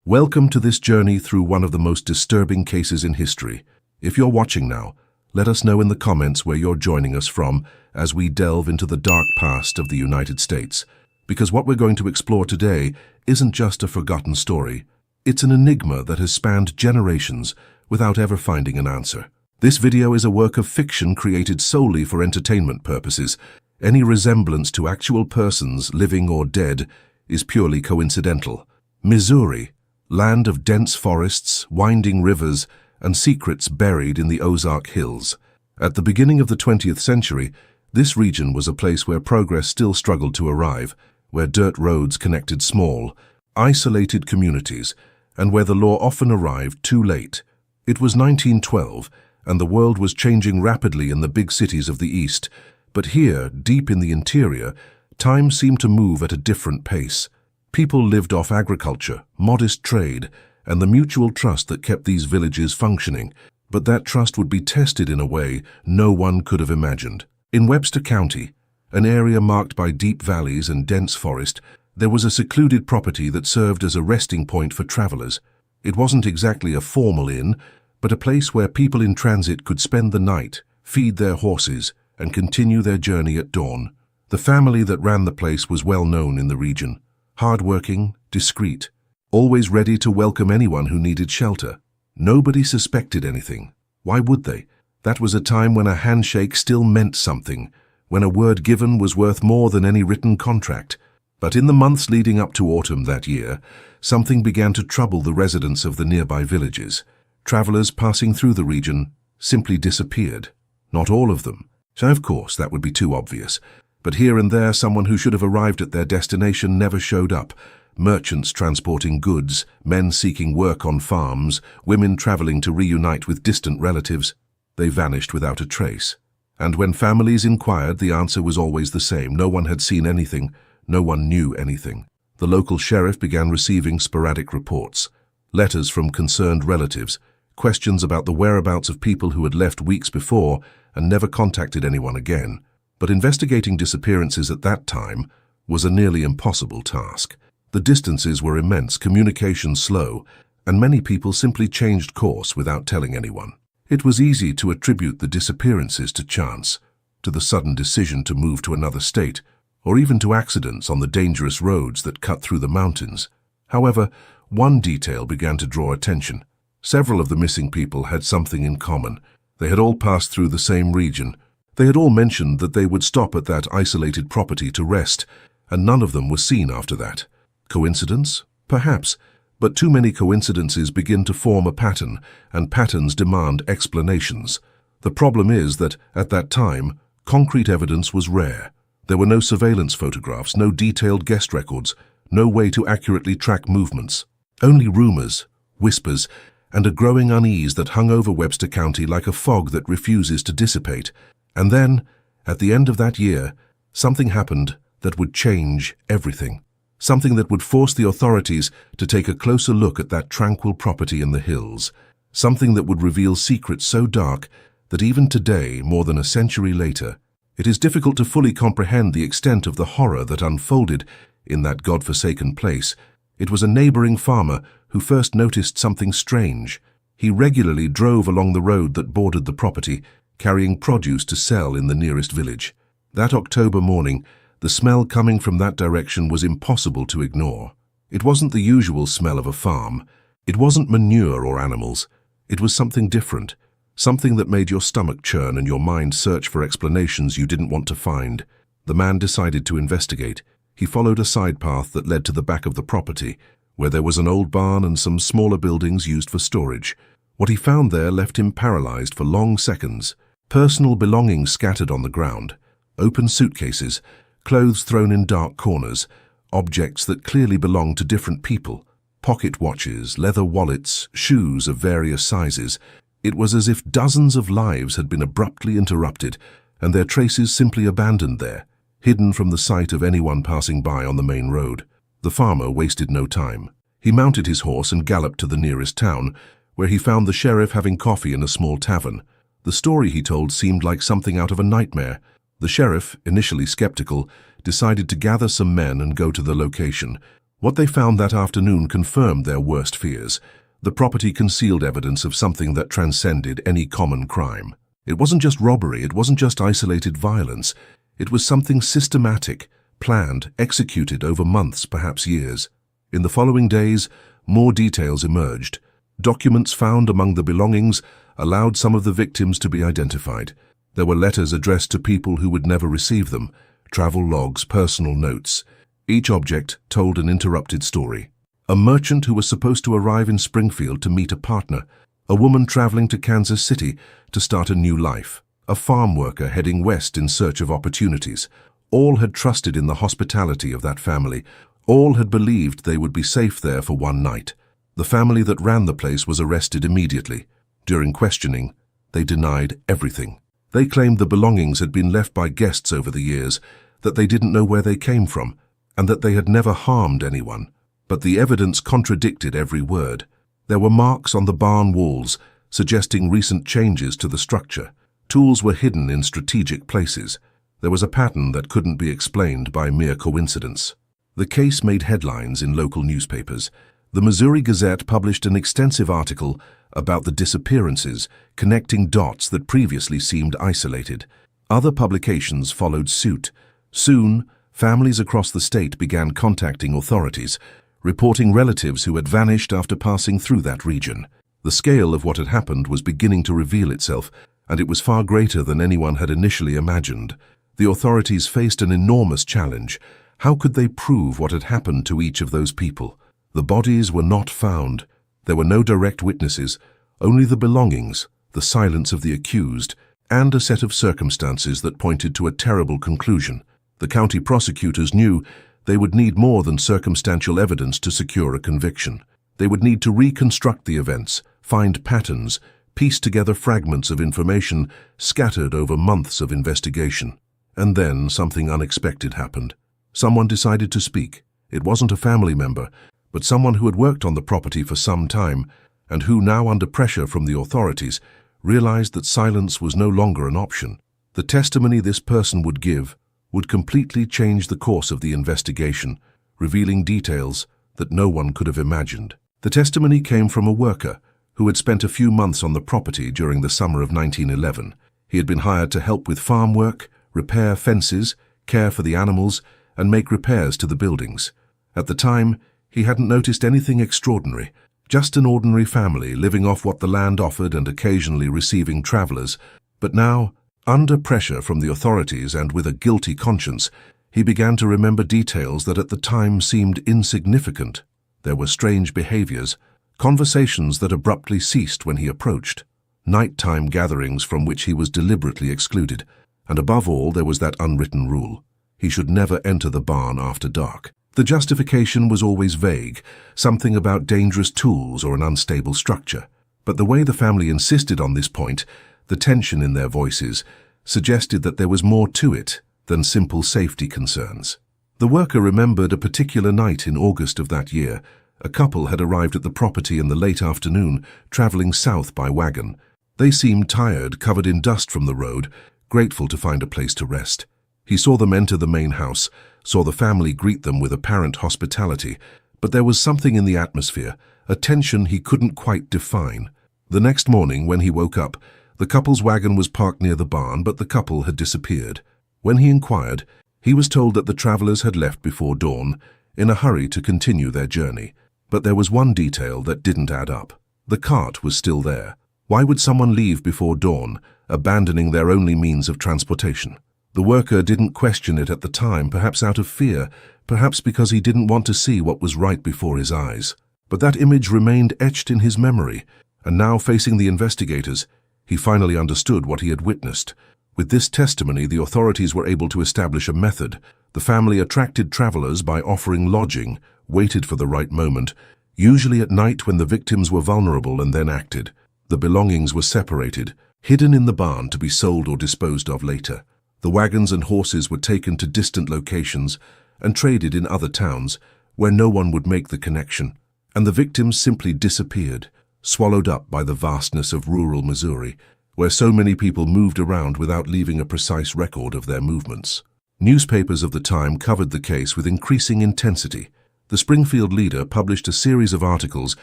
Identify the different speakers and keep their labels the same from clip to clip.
Speaker 1: Welcome to this journey through one of the most disturbing cases in history. If you're watching now, let us know in the comments where you're joining us from as we delve into the dark past of the United States. Because what we're going to explore today isn't just a forgotten story. It's an enigma that has spanned generations without ever finding an answer. This video is a work of fiction created solely for entertainment purposes. Any resemblance to actual persons, living or dead, is purely coincidental. Missouri, land of dense forests, winding rivers, and secrets buried in the Ozark Hills. At the beginning of the 20th century, this region was a place where progress still struggled to arrive, where dirt roads connected small, isolated communities, and where the law often arrived too late. It was 1912, and the world was changing rapidly in the big cities of the East. But here, deep in the interior, time seemed to move at a different pace. People lived off agriculture, modest trade, and the mutual trust that kept these villages functioning. But that trust would be tested in a way no one could have imagined. In Webster County, an area marked by deep valleys and dense forest, there was a secluded property that served as a resting point for travelers. It wasn't exactly a formal inn, but a place where people in transit could spend the night, feed their horses, and continue their journey at dawn. The family that ran the place was well known in the region. Hard-working, discreet, always ready to welcome anyone who needed shelter. Nobody suspected anything. Why would they? That was a time when a handshake still meant something, when a word given was worth more than any written contract. But in the months leading up to autumn that year, something began to trouble the residents of the nearby villages. Travelers passing through the region simply disappeared. Not all of them. So of course, that would be too obvious. But here and there, someone who should have arrived at their destination never showed up. Merchants transporting goods, men seeking work on farms, women traveling to reunite with distant relatives. They vanished without a trace. And when families inquired, the answer was always the same. No one had seen anything. No one knew anything. The local sheriff began receiving sporadic reports. Letters from concerned relatives. Questions about the whereabouts of people who had left weeks before and never contacted anyone again. But investigating disappearances at that time was a nearly impossible task. The distances were immense, communication slow, and many people simply changed course without telling anyone. It was easy to attribute the disappearances to chance, to the sudden decision to move to another state, or even to accidents on the dangerous roads that cut through the mountains. However, one detail began to draw attention. Several of the missing people had something in common. They had all passed through the same region. They had all mentioned that they would stop at that isolated property to rest, and none of them was seen after that. Coincidence? Perhaps, but too many coincidences begin to form a pattern, and patterns demand explanations. The problem is that, at that time, concrete evidence was rare. There were no surveillance photographs, no detailed guest records, no way to accurately track movements. Only rumors, whispers, and a growing unease that hung over Webster County like a fog that refuses to dissipate. And then, at the end of that year, something happened that would change everything. Something that would force the authorities to take a closer look at that tranquil property in the hills. Something that would reveal secrets so dark that even today, more than a century later, it is difficult to fully comprehend the extent of the horror that unfolded in that godforsaken place. It was a neighboring farmer who first noticed something strange. He regularly drove along the road that bordered the property, carrying produce to sell in the nearest village. That October morning, the smell coming from that direction was impossible to ignore. It wasn't the usual smell of a farm. It wasn't manure or animals. It was something different, something that made your stomach churn and your mind search for explanations you didn't want to find. The man decided to investigate. He followed a side path that led to the back of the property, where there was an old barn and some smaller buildings used for storage. What he found there left him paralyzed for long seconds. Personal belongings scattered on the ground, open suitcases, clothes thrown in dark corners, objects that clearly belonged to different people, pocket watches, leather wallets, shoes of various sizes. It was as if dozens of lives had been abruptly interrupted and their traces simply abandoned there, hidden from the sight of anyone passing by on the main road. The farmer wasted no time. He mounted his horse and galloped to the nearest town, where he found the sheriff having coffee in a small tavern. The story he told seemed like something out of a nightmare. The sheriff, initially skeptical, decided to gather some men and go to the location. What they found that afternoon confirmed their worst fears. The property concealed evidence of something that transcended any common crime. It wasn't just robbery, it wasn't just isolated violence. It was something systematic, planned, executed over months, perhaps years. In the following days, more details emerged. Documents found among the belongings allowed some of the victims to be identified. There were letters addressed to people who would never receive them, travel logs, personal notes. Each object told an interrupted story. A merchant who was supposed to arrive in Springfield to meet a partner, a woman traveling to Kansas City to start a new life, a farm worker heading west in search of opportunities. All had trusted in the hospitality of that family. All had believed they would be safe there for one night. The family that ran the place was arrested immediately. During questioning, they denied everything. They claimed the belongings had been left by guests over the years, that they didn't know where they came from, and that they had never harmed anyone. But the evidence contradicted every word. There were marks on the barn walls, suggesting recent changes to the structure. Tools were hidden in strategic places. There was a pattern that couldn't be explained by mere coincidence. The case made headlines in local newspapers. The Missouri Gazette published an extensive article about the disappearances, connecting dots that previously seemed isolated. Other publications followed suit. Soon, families across the state began contacting authorities, reporting relatives who had vanished after passing through that region. The scale of what had happened was beginning to reveal itself, and it was far greater than anyone had initially imagined. The authorities faced an enormous challenge. How could they prove what had happened to each of those people? The bodies were not found. There were no direct witnesses, only the belongings, the silence of the accused, and a set of circumstances that pointed to a terrible conclusion. The county prosecutors knew they would need more than circumstantial evidence to secure a conviction. They would need to reconstruct the events, find patterns, piece together fragments of information scattered over months of investigation. And then something unexpected happened. Someone decided to speak. It wasn't a family member, but someone who had worked on the property for some time and who, now under pressure from the authorities, realized that silence was no longer an option. The testimony this person would give would completely change the course of the investigation, revealing details that no one could have imagined. The testimony came from a worker who had spent a few months on the property during the summer of 1911. He had been hired to help with farm work, repair fences, care for the animals, and make repairs to the buildings. At the time, he hadn't noticed anything extraordinary, just an ordinary family living off what the land offered and occasionally receiving travelers. But now, under pressure from the authorities and with a guilty conscience, he began to remember details that at the time seemed insignificant. There were strange behaviors, conversations that abruptly ceased when he approached, nighttime gatherings from which he was deliberately excluded, and above all there was that unwritten rule: he should never enter the barn after dark. The justification was always vague, something about dangerous tools or an unstable structure. But the way the family insisted on this point, the tension in their voices, suggested that there was more to it than simple safety concerns. The worker remembered a particular night in August of that year. A couple had arrived at the property in the late afternoon, traveling south by wagon. They seemed tired, covered in dust from the road, grateful to find a place to rest. He saw them enter the main house, saw the family greet them with apparent hospitality, but there was something in the atmosphere, a tension he couldn't quite define. The next morning, when he woke up, the couple's wagon was parked near the barn, but the couple had disappeared. When he inquired, he was told that the travelers had left before dawn, in a hurry to continue their journey. But there was one detail that didn't add up. The cart was still there. Why would someone leave before dawn, abandoning their only means of transportation? The worker didn't question it at the time, perhaps out of fear, perhaps because he didn't want to see what was right before his eyes. But that image remained etched in his memory, and now facing the investigators, he finally understood what he had witnessed. With this testimony, the authorities were able to establish a method. The family attracted travelers by offering lodging, waited for the right moment, usually at night when the victims were vulnerable, and then acted. The belongings were separated, hidden in the barn to be sold or disposed of later. The wagons and horses were taken to distant locations and traded in other towns where no one would make the connection, and the victims simply disappeared, swallowed up by the vastness of rural Missouri, where so many people moved around without leaving a precise record of their movements. Newspapers of the time covered the case with increasing intensity. The Springfield Leader published a series of articles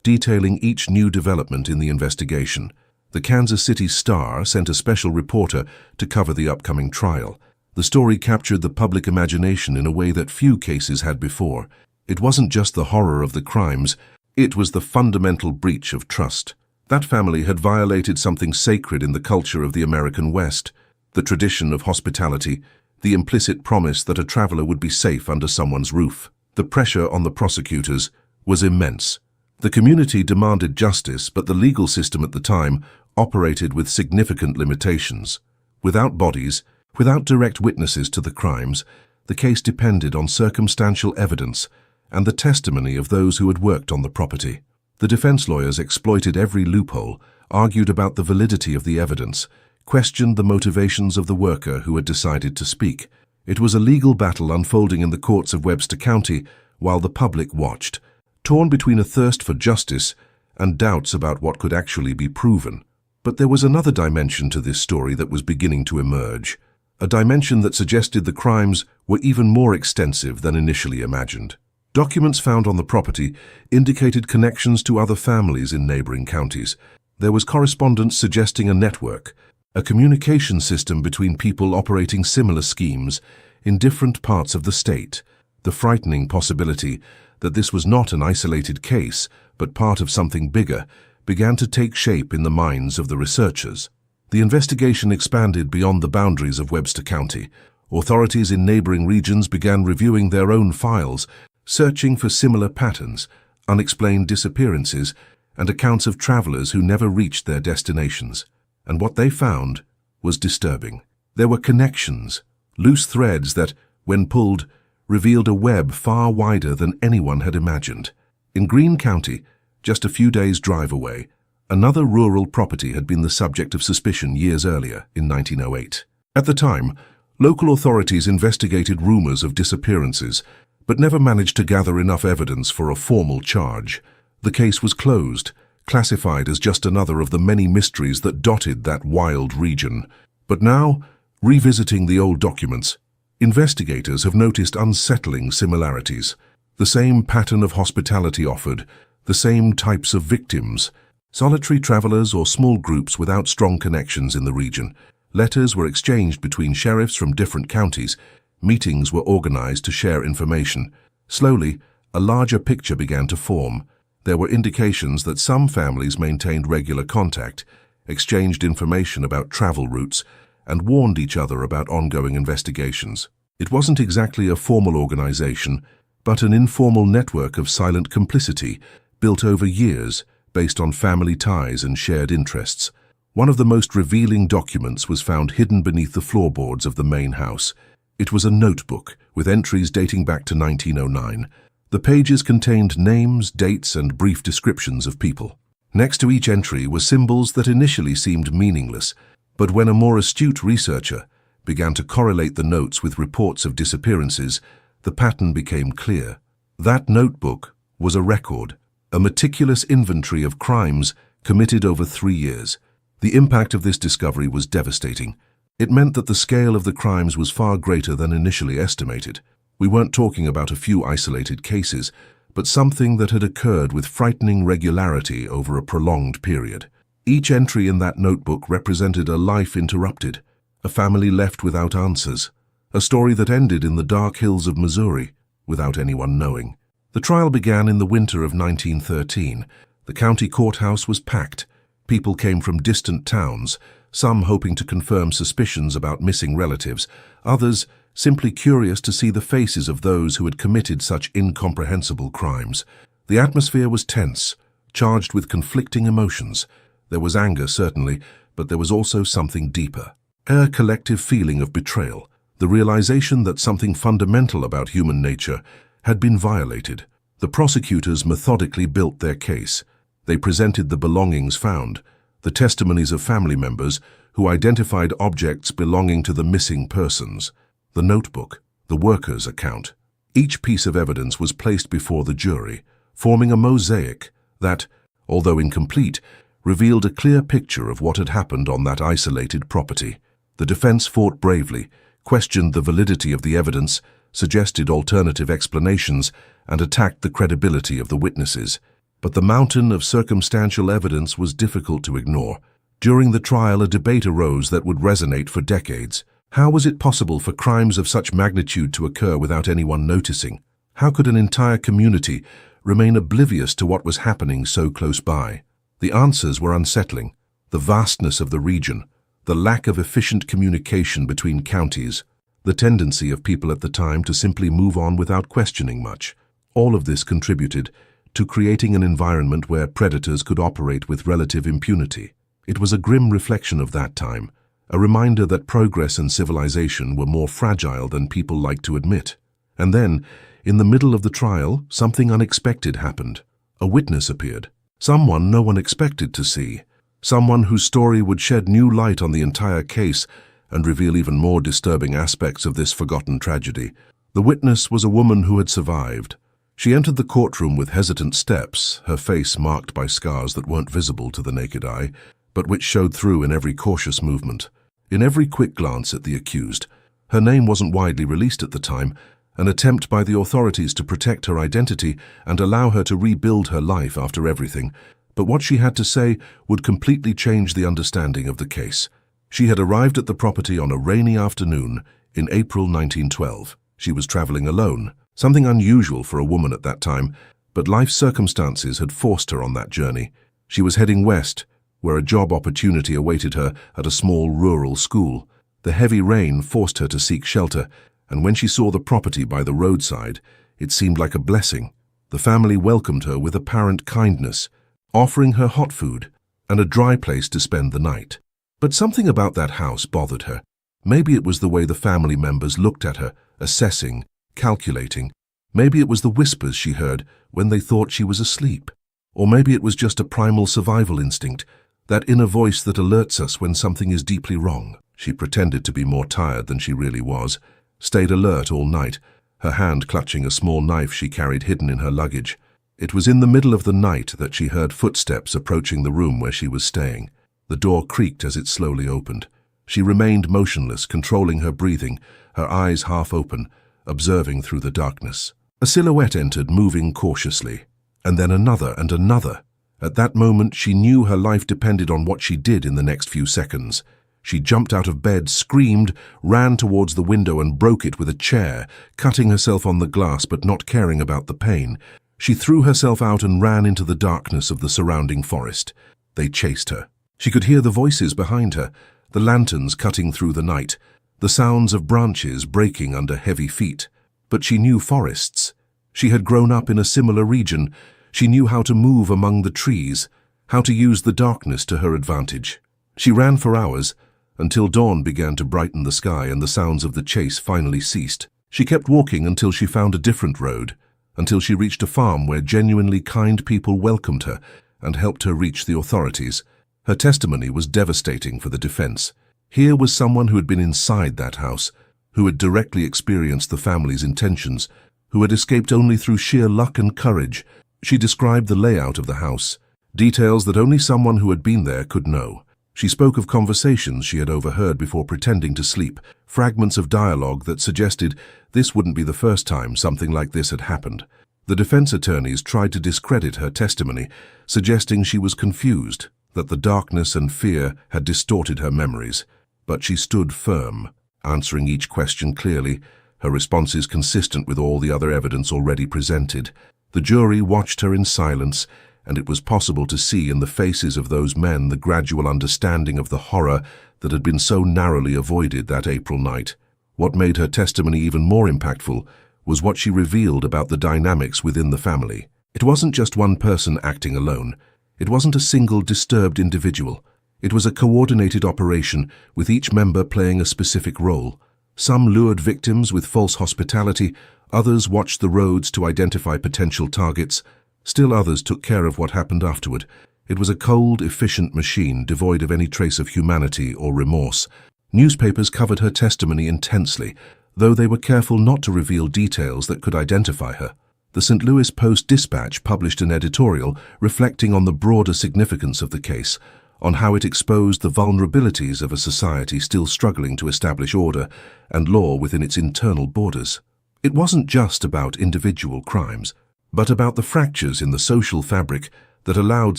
Speaker 1: detailing each new development in the investigation. The Kansas City Star sent a special reporter to cover the upcoming trial. The story captured the public imagination in a way that few cases had before. It wasn't just the horror of the crimes, it was the fundamental breach of trust. That family had violated something sacred in the culture of the American West, the tradition of hospitality, the implicit promise that a traveler would be safe under someone's roof. The pressure on the prosecutors was immense. The community demanded justice, but the legal system at the time operated with significant limitations. Without bodies, without direct witnesses to the crimes, the case depended on circumstantial evidence and the testimony of those who had worked on the property. The defense lawyers exploited every loophole, argued about the validity of the evidence, questioned the motivations of the worker who had decided to speak. It was a legal battle unfolding in the courts of Webster County while the public watched, torn between a thirst for justice and doubts about what could actually be proven. But there was another dimension to this story that was beginning to emerge, a dimension that suggested the crimes were even more extensive than initially imagined. Documents found on the property indicated connections to other families in neighboring counties. There was correspondence suggesting a network, a communication system between people operating similar schemes in different parts of the state. The frightening possibility that this was not an isolated case, but part of something bigger, began to take shape in the minds of the researchers. The investigation expanded beyond the boundaries of Webster County. Authorities in neighboring regions began reviewing their own files, searching for similar patterns, unexplained disappearances, and accounts of travelers who never reached their destinations. And what they found was disturbing. There were connections, loose threads that, when pulled, revealed a web far wider than anyone had imagined. In Greene County, just a few days' drive away, another rural property had been the subject of suspicion years earlier, in 1908. At the time, local authorities investigated rumors of disappearances, but never managed to gather enough evidence for a formal charge. The case was closed, classified as just another of the many mysteries that dotted that wild region. But now, revisiting the old documents, investigators have noticed unsettling similarities. The same pattern of hospitality offered, the same types of victims, solitary travelers or small groups without strong connections in the region. Letters were exchanged between sheriffs from different counties. Meetings were organized to share information. Slowly, a larger picture began to form. There were indications that some families maintained regular contact, exchanged information about travel routes, and warned each other about ongoing investigations. It wasn't exactly a formal organization, but an informal network of silent complicity built over years based on family ties and shared interests. One of the most revealing documents was found hidden beneath the floorboards of the main house. It was a notebook with entries dating back to 1909. The pages contained names, dates, and brief descriptions of people. Next to each entry were symbols that initially seemed meaningless, but when a more astute researcher began to correlate the notes with reports of disappearances, the pattern became clear. That notebook was a record, a meticulous inventory of crimes committed over 3 years. The impact of this discovery was devastating. It meant that the scale of the crimes was far greater than initially estimated. We weren't talking about a few isolated cases, but something that had occurred with frightening regularity over a prolonged period. Each entry in that notebook represented a life interrupted, a family left without answers, a story that ended in the dark hills of Missouri without anyone knowing. The trial began in the winter of 1913. The county courthouse was packed. People came from distant towns, some hoping to confirm suspicions about missing relatives, others simply curious to see the faces of those who had committed such incomprehensible crimes. The atmosphere was tense, charged with conflicting emotions. There was anger, certainly, but there was also something deeper. A collective feeling of betrayal, the realization that something fundamental about human nature had been violated. The prosecutors methodically built their case. They presented the belongings found, the testimonies of family members who identified objects belonging to the missing persons, the notebook, the worker's account. Each piece of evidence was placed before the jury, forming a mosaic that, although incomplete, revealed a clear picture of what had happened on that isolated property. The defense fought bravely, questioned the validity of the evidence, suggested alternative explanations, and attacked the credibility of the witnesses. But the mountain of circumstantial evidence was difficult to ignore. During the trial, a debate arose that would resonate for decades. How was it possible for crimes of such magnitude to occur without anyone noticing? How could an entire community remain oblivious to what was happening so close by? The answers were unsettling. The vastness of the region, the lack of efficient communication between counties, the tendency of people at the time to simply move on without questioning much. All of this contributed to creating an environment where predators could operate with relative impunity. It was a grim reflection of that time, a reminder that progress and civilization were more fragile than people like to admit. And then, in the middle of the trial, something unexpected happened. A witness appeared. Someone no one expected to see. Someone whose story would shed new light on the entire case and reveal even more disturbing aspects of this forgotten tragedy. The witness was a woman who had survived. She entered the courtroom with hesitant steps, her face marked by scars that weren't visible to the naked eye, but which showed through in every cautious movement, in every quick glance at the accused. Her name wasn't widely released at the time, an attempt by the authorities to protect her identity and allow her to rebuild her life after everything. But what she had to say would completely change the understanding of the case. She had arrived at the property on a rainy afternoon in April 1912. She was traveling alone, something unusual for a woman at that time, but life circumstances had forced her on that journey. She was heading west, where a job opportunity awaited her at a small rural school. The heavy rain forced her to seek shelter, and when she saw the property by the roadside, it seemed like a blessing. The family welcomed her with apparent kindness, offering her hot food and a dry place to spend the night. But something about that house bothered her. Maybe it was the way the family members looked at her, assessing, calculating. Maybe it was the whispers she heard when they thought she was asleep. Or maybe it was just a primal survival instinct, that inner voice that alerts us when something is deeply wrong. She pretended to be more tired than she really was, stayed alert all night, her hand clutching a small knife she carried hidden in her luggage. It was in the middle of the night that she heard footsteps approaching the room where she was staying. The door creaked as it slowly opened. She remained motionless, controlling her breathing, her eyes half open, observing through the darkness. A silhouette entered, moving cautiously, and then another and another. At that moment, she knew her life depended on what she did in the next few seconds. She jumped out of bed, screamed, ran towards the window and broke it with a chair, cutting herself on the glass but not caring about the pain. She threw herself out and ran into the darkness of the surrounding forest. They chased her. She could hear the voices behind her, the lanterns cutting through the night, the sounds of branches breaking under heavy feet. But she knew forests. She had grown up in a similar region. She knew how to move among the trees, how to use the darkness to her advantage. She ran for hours, until dawn began to brighten the sky and the sounds of the chase finally ceased. She kept walking until she found a different road, until she reached a farm where genuinely kind people welcomed her and helped her reach the authorities. Her testimony was devastating for the defense. Here was someone who had been inside that house, who had directly experienced the family's intentions, who had escaped only through sheer luck and courage. She described the layout of the house, details that only someone who had been there could know. She spoke of conversations she had overheard before pretending to sleep, fragments of dialogue that suggested this wouldn't be the first time something like this had happened. The defense attorneys tried to discredit her testimony, suggesting she was confused, that the darkness and fear had distorted her memories. But she stood firm, answering each question clearly, her responses consistent with all the other evidence already presented. The jury watched her in silence, and it was possible to see in the faces of those men the gradual understanding of the horror that had been so narrowly avoided that April night. What made her testimony even more impactful was what she revealed about the dynamics within the family. It wasn't just one person acting alone. It wasn't a single disturbed individual. It was a coordinated operation, with each member playing a specific role. Some lured victims with false hospitality, others watched the roads to identify potential targets. Still others took care of what happened afterward. It was a cold, efficient machine devoid of any trace of humanity or remorse. Newspapers covered her testimony intensely, though they were careful not to reveal details that could identify her. The St. Louis Post-Dispatch published an editorial reflecting on the broader significance of the case, on how it exposed the vulnerabilities of a society still struggling to establish order and law within its internal borders. It wasn't just about individual crimes. but about the fractures in the social fabric that allowed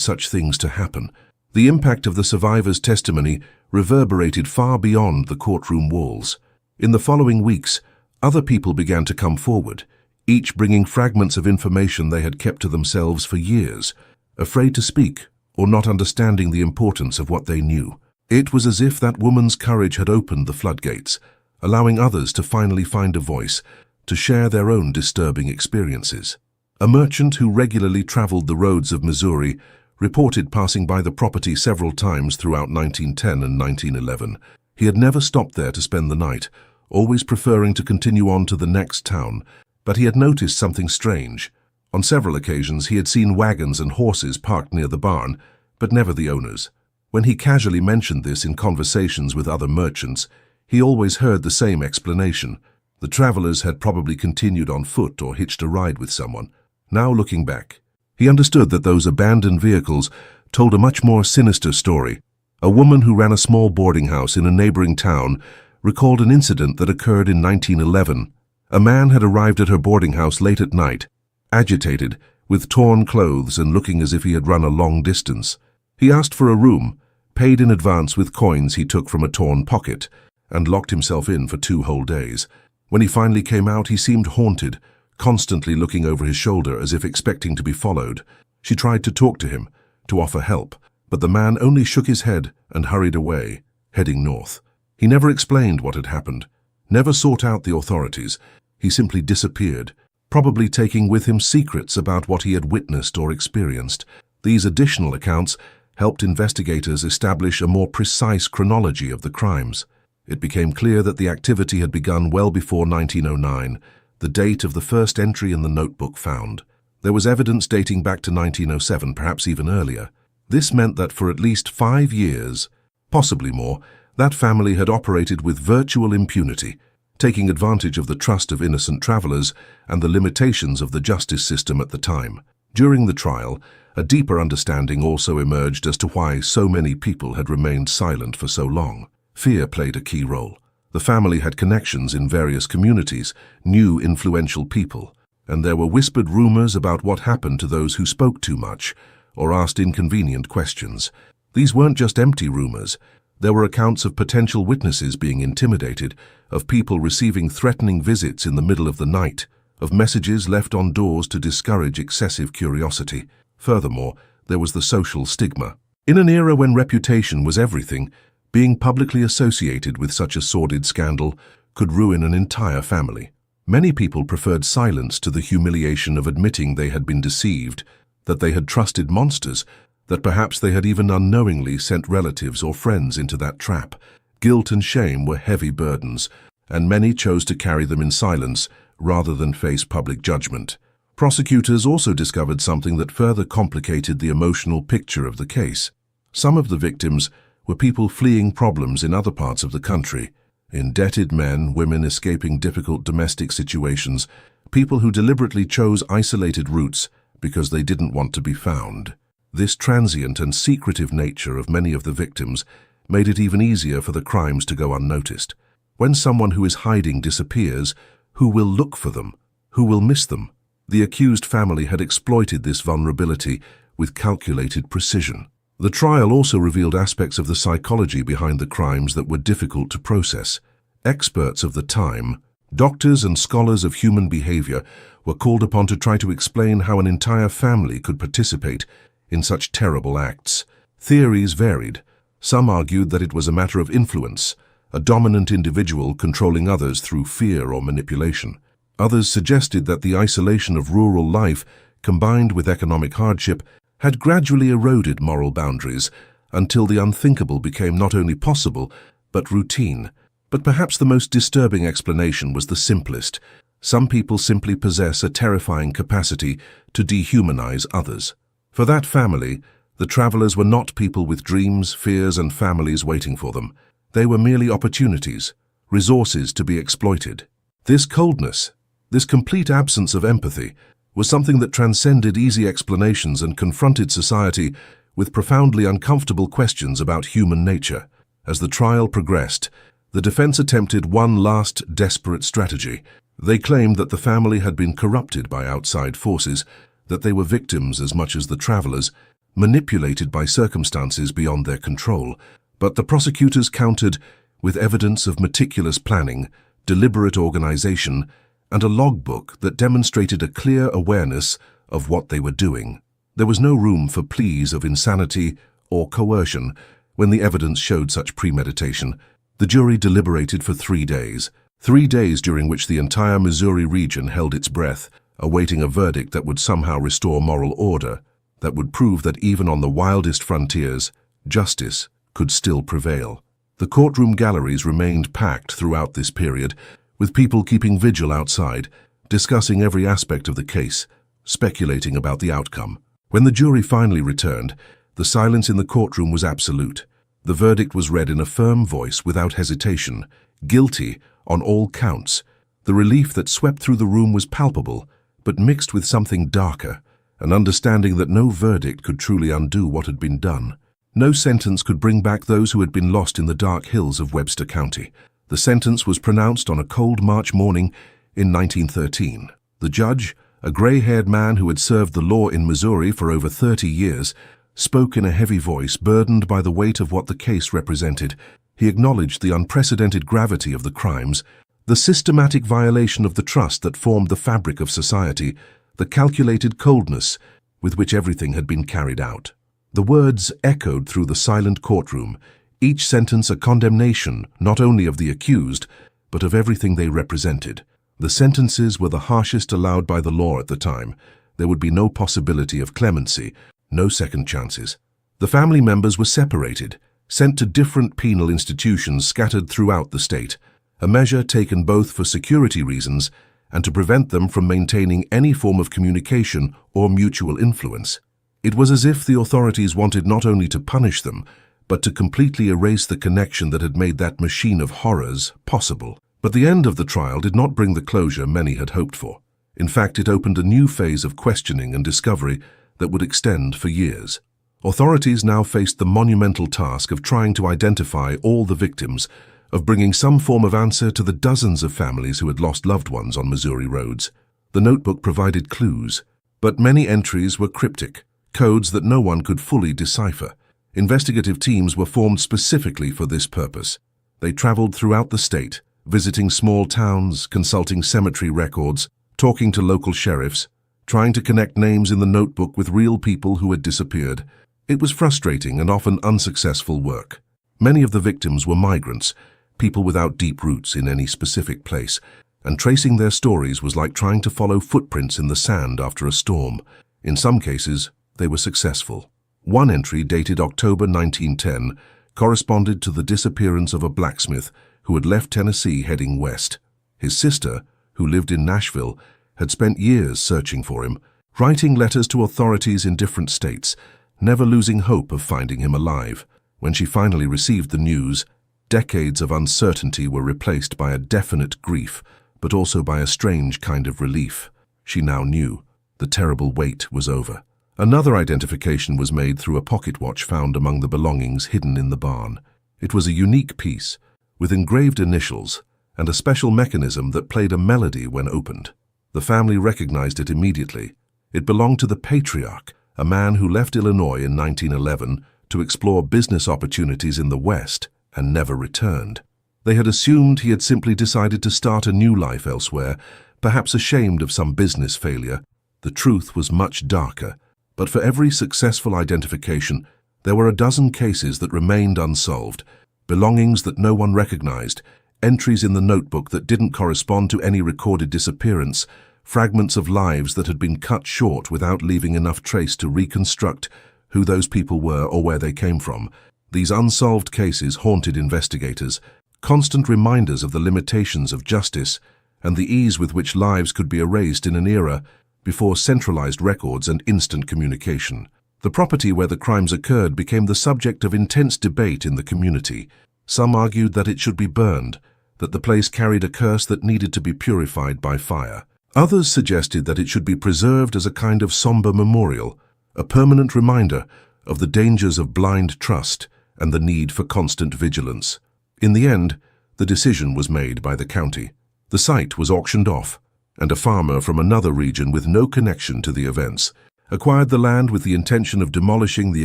Speaker 1: such things to happen. The impact of the survivors' testimony reverberated far beyond the courtroom walls. In the following weeks, other people began to come forward, each bringing fragments of information they had kept to themselves for years, afraid to speak or not understanding the importance of what they knew. It was as if that woman's courage had opened the floodgates, allowing others to finally find a voice, to share their own disturbing experiences. A merchant who regularly traveled the roads of Missouri reported passing by the property several times throughout 1910 and 1911. He had never stopped there to spend the night, always preferring to continue on to the next town, but he had noticed something strange. On several occasions he had seen wagons and horses parked near the barn, but never the owners. When he casually mentioned this in conversations with other merchants, he always heard the same explanation. The travelers had probably continued on foot or hitched a ride with someone. Now looking back, he understood that those abandoned vehicles told a much more sinister story. A woman who ran a small boarding house in a neighboring town recalled an incident that occurred in 1911. A man had arrived at her boarding house late at night, agitated, with torn clothes and looking as if he had run a long distance. He asked for a room, paid in advance with coins he took from a torn pocket, and locked himself in for 2 whole days. When he finally came out, he seemed haunted, constantly looking over his shoulder as if expecting to be followed. She tried to talk to him, to offer help, but the man only shook his head and hurried away, heading north. He never explained what had happened, never sought out the authorities. He simply disappeared, probably taking with him secrets about what he had witnessed or experienced. These additional accounts helped investigators establish a more precise chronology of the crimes. It became clear that the activity had begun well before 1909, the date of the first entry in the notebook found. There was evidence dating back to 1907, perhaps even earlier. This meant that for at least 5 years, possibly more, that family had operated with virtual impunity, taking advantage of the trust of innocent travelers and the limitations of the justice system at the time. During the trial, a deeper understanding also emerged as to why so many people had remained silent for so long. Fear played a key role. The family had connections in various communities, knew influential people, and there were whispered rumors about what happened to those who spoke too much or asked inconvenient questions. These weren't just empty rumors. There were accounts of potential witnesses being intimidated, of people receiving threatening visits in the middle of the night, of messages left on doors to discourage excessive curiosity. Furthermore, there was the social stigma. In an era when reputation was everything, being publicly associated with such a sordid scandal could ruin an entire family. Many people preferred silence to the humiliation of admitting they had been deceived, that they had trusted monsters, that perhaps they had even unknowingly sent relatives or friends into that trap. Guilt and shame were heavy burdens, and many chose to carry them in silence rather than face public judgment. Prosecutors also discovered something that further complicated the emotional picture of the case. Some of the victims were people fleeing problems in other parts of the country, indebted men, women escaping difficult domestic situations, people who deliberately chose isolated routes because they didn't want to be found. This transient and secretive nature of many of the victims made it even easier for the crimes to go unnoticed. When someone who is hiding disappears, who will look for them? Who will miss them? The accused family had exploited this vulnerability with calculated precision. The trial also revealed aspects of the psychology behind the crimes that were difficult to process. Experts of the time, doctors and scholars of human behavior, were called upon to try to explain how an entire family could participate in such terrible acts. Theories varied. Some argued that it was a matter of influence, a dominant individual controlling others through fear or manipulation. Others suggested that the isolation of rural life, combined with economic hardship, had gradually eroded moral boundaries until the unthinkable became not only possible, but routine. But perhaps the most disturbing explanation was the simplest. Some people simply possess a terrifying capacity to dehumanize others. For that family, the travelers were not people with dreams, fears, and families waiting for them. They were merely opportunities, resources to be exploited. This coldness, this complete absence of empathy, was something that transcended easy explanations and confronted society with profoundly uncomfortable questions about human nature. As the trial progressed, the defense attempted one last desperate strategy. They claimed that the family had been corrupted by outside forces, that they were victims as much as the travelers, manipulated by circumstances beyond their control. But the prosecutors countered with evidence of meticulous planning, deliberate organization, and a logbook that demonstrated a clear awareness of what they were doing. There was no room for pleas of insanity or coercion when the evidence showed such premeditation. The jury deliberated for 3 days. 3 days during which the entire Missouri region held its breath, awaiting a verdict that would somehow restore moral order, that would prove that even on the wildest frontiers, justice could still prevail. The courtroom galleries remained packed throughout this period, with people keeping vigil outside, discussing every aspect of the case, speculating about the outcome. When the jury finally returned, the silence in the courtroom was absolute. The verdict was read in a firm voice without hesitation, guilty on all counts. The relief that swept through the room was palpable, but mixed with something darker, an understanding that no verdict could truly undo what had been done. No sentence could bring back those who had been lost in the dark hills of Webster County. The sentence was pronounced on a cold March morning in 1913. The judge, a gray-haired man who had served the law in Missouri for over 30 years, spoke in a heavy voice, burdened by the weight of what the case represented. He acknowledged the unprecedented gravity of the crimes, the systematic violation of the trust that formed the fabric of society, the calculated coldness with which everything had been carried out. The words echoed through the silent courtroom, each sentence a condemnation not only of the accused, but of everything they represented. The sentences were the harshest allowed by the law at the time. There would be no possibility of clemency, no second chances. The family members were separated, sent to different penal institutions scattered throughout the state, a measure taken both for security reasons and to prevent them from maintaining any form of communication or mutual influence. It was as if the authorities wanted not only to punish them, but to completely erase the connection that had made that machine of horrors possible. But the end of the trial did not bring the closure many had hoped for. In fact, it opened a new phase of questioning and discovery that would extend for years. Authorities now faced the monumental task of trying to identify all the victims, of bringing some form of answer to the dozens of families who had lost loved ones on Missouri roads. The notebook provided clues, but many entries were cryptic, codes that no one could fully decipher. Investigative teams were formed specifically for this purpose. They traveled throughout the state, visiting small towns, consulting cemetery records, talking to local sheriffs, trying to connect names in the notebook with real people who had disappeared. It was frustrating and often unsuccessful work. Many of the victims were migrants, people without deep roots in any specific place, and tracing their stories was like trying to follow footprints in the sand after a storm. In some cases, they were successful. One entry, dated October 1910, corresponded to the disappearance of a blacksmith who had left Tennessee heading west. His sister, who lived in Nashville, had spent years searching for him, writing letters to authorities in different states, never losing hope of finding him alive. When she finally received the news, decades of uncertainty were replaced by a definite grief, but also by a strange kind of relief. She now knew the terrible wait was over. Another identification was made through a pocket watch found among the belongings hidden in the barn. It was a unique piece, with engraved initials and a special mechanism that played a melody when opened. The family recognized it immediately. It belonged to the patriarch, a man who left Illinois in 1911 to explore business opportunities in the West and never returned. They had assumed he had simply decided to start a new life elsewhere, perhaps ashamed of some business failure. The truth was much darker. But for every successful identification, there were a dozen cases that remained unsolved, belongings that no one recognized, entries in the notebook that didn't correspond to any recorded disappearance, fragments of lives that had been cut short without leaving enough trace to reconstruct who those people were or where they came from. These unsolved cases haunted investigators, constant reminders of the limitations of justice and the ease with which lives could be erased in an era before centralized records and instant communication. The property where the crimes occurred became the subject of intense debate in the community. Some argued that it should be burned, that the place carried a curse that needed to be purified by fire. Others suggested that it should be preserved as a kind of somber memorial, a permanent reminder of the dangers of blind trust and the need for constant vigilance. In the end, the decision was made by the county. The site was auctioned off, and a farmer from another region with no connection to the events acquired the land with the intention of demolishing the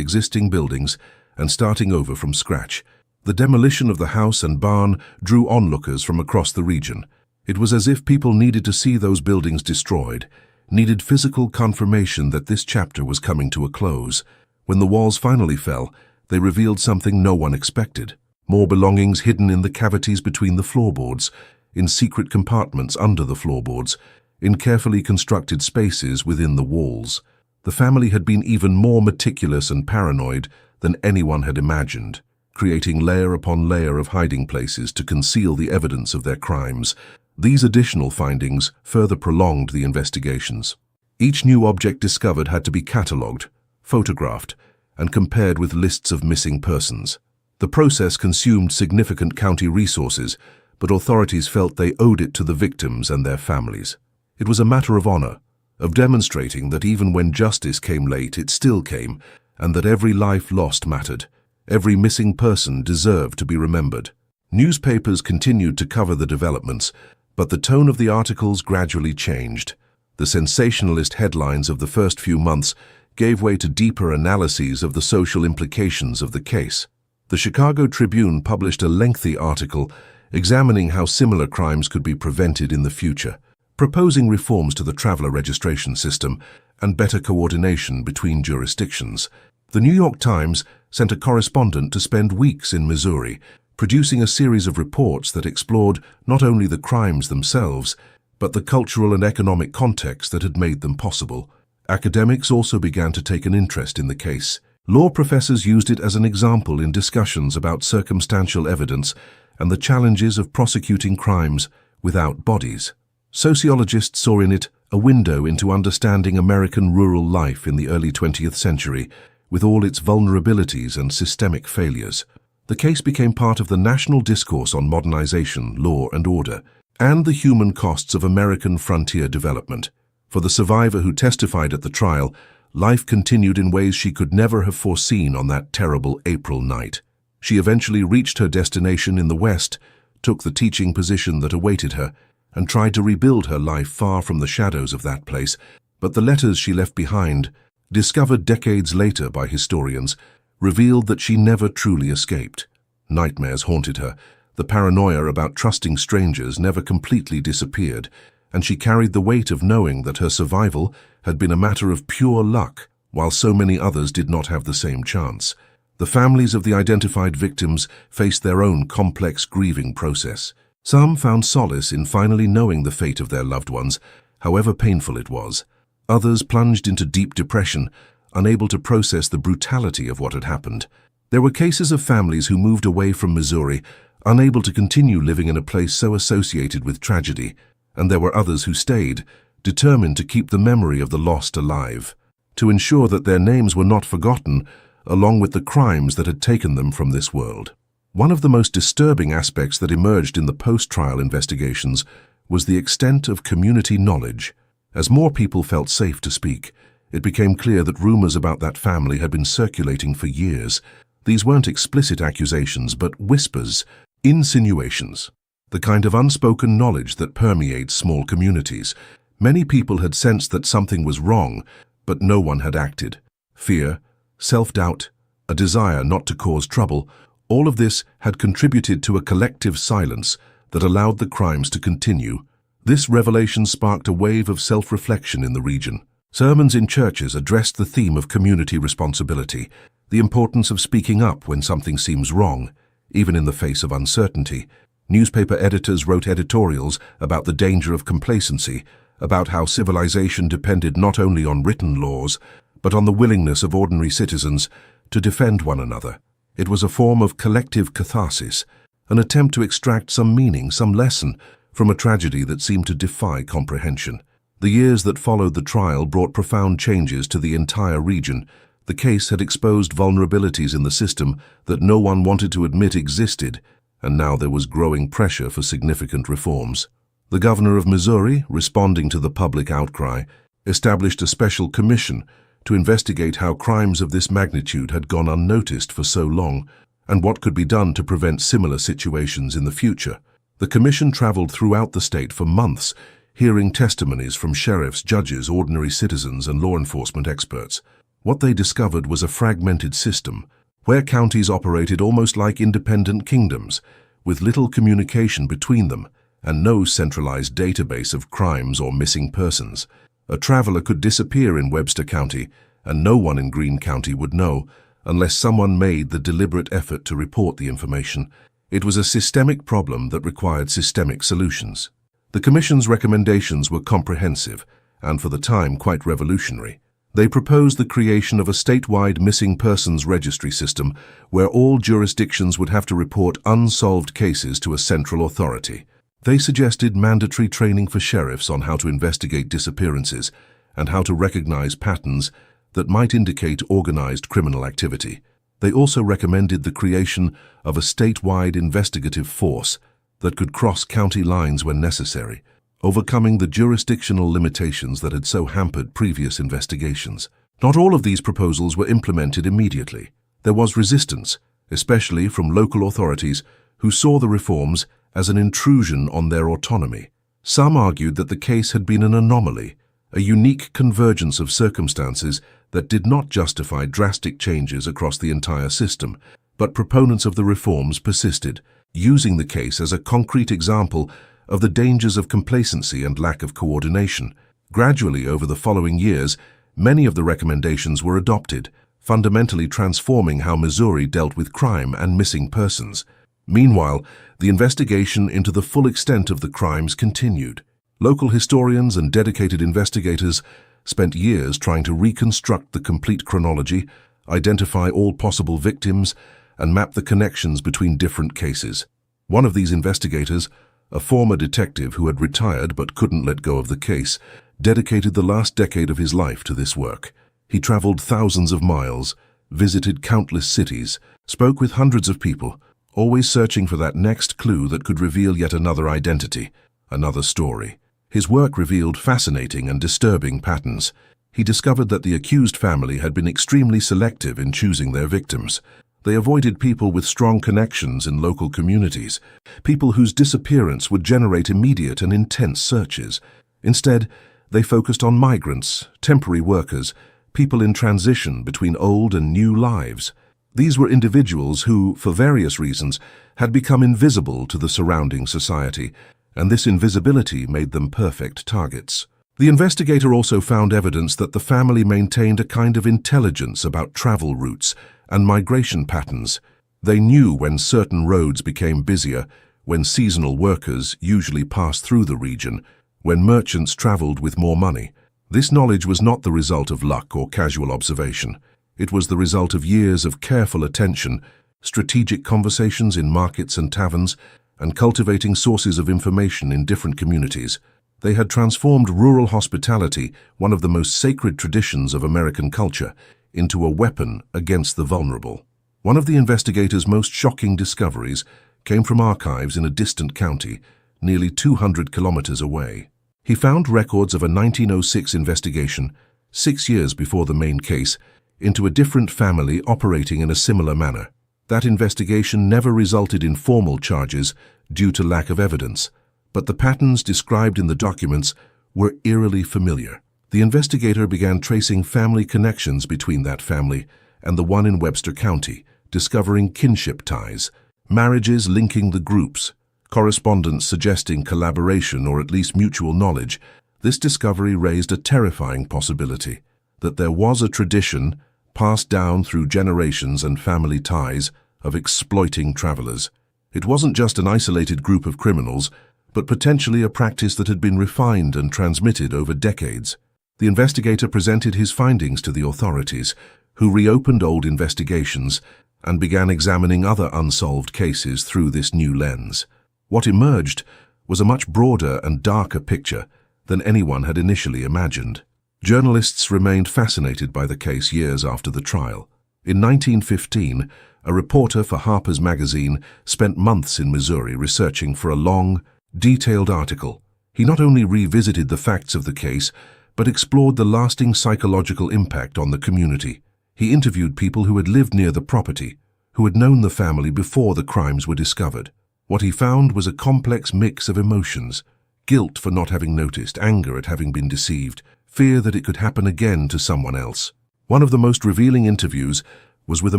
Speaker 1: existing buildings and starting over from scratch. The demolition of the house and barn drew onlookers from across the region. It was as if people needed to see those buildings destroyed, needed physical confirmation that this chapter was coming to a close. When the walls finally fell, they revealed something no one expected. More belongings hidden in the cavities between the floorboards, in secret compartments under the floorboards, in carefully constructed spaces within the walls. The family had been even more meticulous and paranoid than anyone had imagined, creating layer upon layer of hiding places to conceal the evidence of their crimes. These additional findings further prolonged the investigations. Each new object discovered had to be catalogued, photographed, and compared with lists of missing persons. The process consumed significant county resources, but authorities felt they owed it to the victims and their families. It was a matter of honor, of demonstrating that even when justice came late, it still came, and that every life lost mattered. Every missing person deserved to be remembered. Newspapers continued to cover the developments, but the tone of the articles gradually changed. The sensationalist headlines of the first few months gave way to deeper analyses of the social implications of the case. The Chicago Tribune published a lengthy article examining how similar crimes could be prevented in the future, proposing reforms to the traveler registration system and better coordination between jurisdictions. The New York Times sent a correspondent to spend weeks in Missouri, producing a series of reports that explored not only the crimes themselves, but the cultural and economic context that had made them possible. Academics also began to take an interest in the case. Law professors used it as an example in discussions about circumstantial evidence and the challenges of prosecuting crimes without bodies. Sociologists saw in it a window into understanding American rural life in the early 20th century, with all its vulnerabilities and systemic failures. The case became part of the national discourse on modernization, law and order, and the human costs of American frontier development. For the survivor who testified at the trial, life continued in ways she could never have foreseen on that terrible April night. She eventually reached her destination in the West, took the teaching position that awaited her, and tried to rebuild her life far from the shadows of that place. But the letters she left behind, discovered decades later by historians, revealed that she never truly escaped. Nightmares haunted her. The paranoia about trusting strangers never completely disappeared, and she carried the weight of knowing that her survival had been a matter of pure luck, while so many others did not have the same chance. The families of the identified victims faced their own complex grieving process. Some found solace in finally knowing the fate of their loved ones, however painful it was. Others plunged into deep depression, unable to process the brutality of what had happened. There were cases of families who moved away from Missouri, unable to continue living in a place so associated with tragedy, and there were others who stayed, determined to keep the memory of the lost alive, to ensure that their names were not forgotten, along with the crimes that had taken them from this world. One of the most disturbing aspects that emerged in the post-trial investigations was the extent of community knowledge. As more people felt safe to speak, it became clear that rumors about that family had been circulating for years. These weren't explicit accusations, but whispers, insinuations, the kind of unspoken knowledge that permeates small communities. Many people had sensed that something was wrong, but no one had acted. Fear, self-doubt, a desire not to cause trouble, all of this had contributed to a collective silence that allowed the crimes to continue. This revelation sparked a wave of self-reflection in the region. Sermons in churches addressed the theme of community responsibility, the importance of speaking up when something seems wrong, even in the face of uncertainty. Newspaper editors wrote editorials about the danger of complacency, about how civilization depended not only on written laws, but on the willingness of ordinary citizens to defend one another. It was a form of collective catharsis, an attempt to extract some meaning, some lesson, from a tragedy that seemed to defy comprehension. The years that followed the trial brought profound changes to the entire region. The case had exposed vulnerabilities in the system that no one wanted to admit existed, and now there was growing pressure for significant reforms. The governor of Missouri, responding to the public outcry, established a special commission to investigate how crimes of this magnitude had gone unnoticed for so long, and what could be done to prevent similar situations in the future. The commission traveled throughout the state for months, hearing testimonies from sheriffs, judges, ordinary citizens, and law enforcement experts. What they discovered was a fragmented system, where counties operated almost like independent kingdoms, with little communication between them and no centralized database of crimes or missing persons. A traveler could disappear in Webster County, and no one in Greene County would know unless someone made the deliberate effort to report the information. It was a systemic problem that required systemic solutions. The Commission's recommendations were comprehensive and, for the time, quite revolutionary. They proposed the creation of a statewide missing persons registry system where all jurisdictions would have to report unsolved cases to a central authority. They suggested mandatory training for sheriffs on how to investigate disappearances and how to recognize patterns that might indicate organized criminal activity. They also recommended the creation of a statewide investigative force that could cross county lines when necessary, overcoming the jurisdictional limitations that had so hampered previous investigations. Not all of these proposals were implemented immediately. There was resistance, especially from local authorities who saw the reforms as an intrusion on their autonomy. Some argued that the case had been an anomaly, a unique convergence of circumstances that did not justify drastic changes across the entire system, but proponents of the reforms persisted, using the case as a concrete example of the dangers of complacency and lack of coordination. Gradually, over the following years, many of the recommendations were adopted, fundamentally transforming how Missouri dealt with crime and missing persons. Meanwhile, the investigation into the full extent of the crimes continued. Local historians and dedicated investigators spent years trying to reconstruct the complete chronology, identify all possible victims, and map the connections between different cases. One of these investigators, a former detective who had retired but couldn't let go of the case, dedicated the last decade of his life to this work. He traveled thousands of miles, visited countless cities, spoke with hundreds of people, always searching for that next clue that could reveal yet another identity, another story. His work revealed fascinating and disturbing patterns. He discovered that the accused family had been extremely selective in choosing their victims. They avoided people with strong connections in local communities, people whose disappearance would generate immediate and intense searches. Instead, they focused on migrants, temporary workers, people in transition between old and new lives. These were individuals who, for various reasons, had become invisible to the surrounding society, and this invisibility made them perfect targets. The investigator also found evidence that the family maintained a kind of intelligence about travel routes and migration patterns. They knew when certain roads became busier, when seasonal workers usually passed through the region, when merchants traveled with more money. This knowledge was not the result of luck or casual observation. It was the result of years of careful attention, strategic conversations in markets and taverns, and cultivating sources of information in different communities. They had transformed rural hospitality, one of the most sacred traditions of American culture, into a weapon against the vulnerable. One of the investigators' most shocking discoveries came from archives in a distant county, nearly 200 kilometers away. He found records of a 1906 investigation, 6 years before the main case, into a different family operating in a similar manner. That investigation never resulted in formal charges due to lack of evidence, but the patterns described in the documents were eerily familiar. The investigator began tracing family connections between that family and the one in Webster County, discovering kinship ties, marriages linking the groups, correspondence suggesting collaboration or at least mutual knowledge. This discovery raised a terrifying possibility that there was a tradition passed down through generations and family ties of exploiting travelers. It wasn't just an isolated group of criminals, but potentially a practice that had been refined and transmitted over decades. The investigator presented his findings to the authorities, who reopened old investigations and began examining other unsolved cases through this new lens. What emerged was a much broader and darker picture than anyone had initially imagined. Journalists remained fascinated by the case years after the trial. In 1915, a reporter for Harper's Magazine spent months in Missouri researching for a long, detailed article. He not only revisited the facts of the case, but explored the lasting psychological impact on the community. He interviewed people who had lived near the property, who had known the family before the crimes were discovered. What he found was a complex mix of emotions: Guilt for not having noticed, anger at having been deceived, fear that it could happen again to someone else. One of the most revealing interviews was with a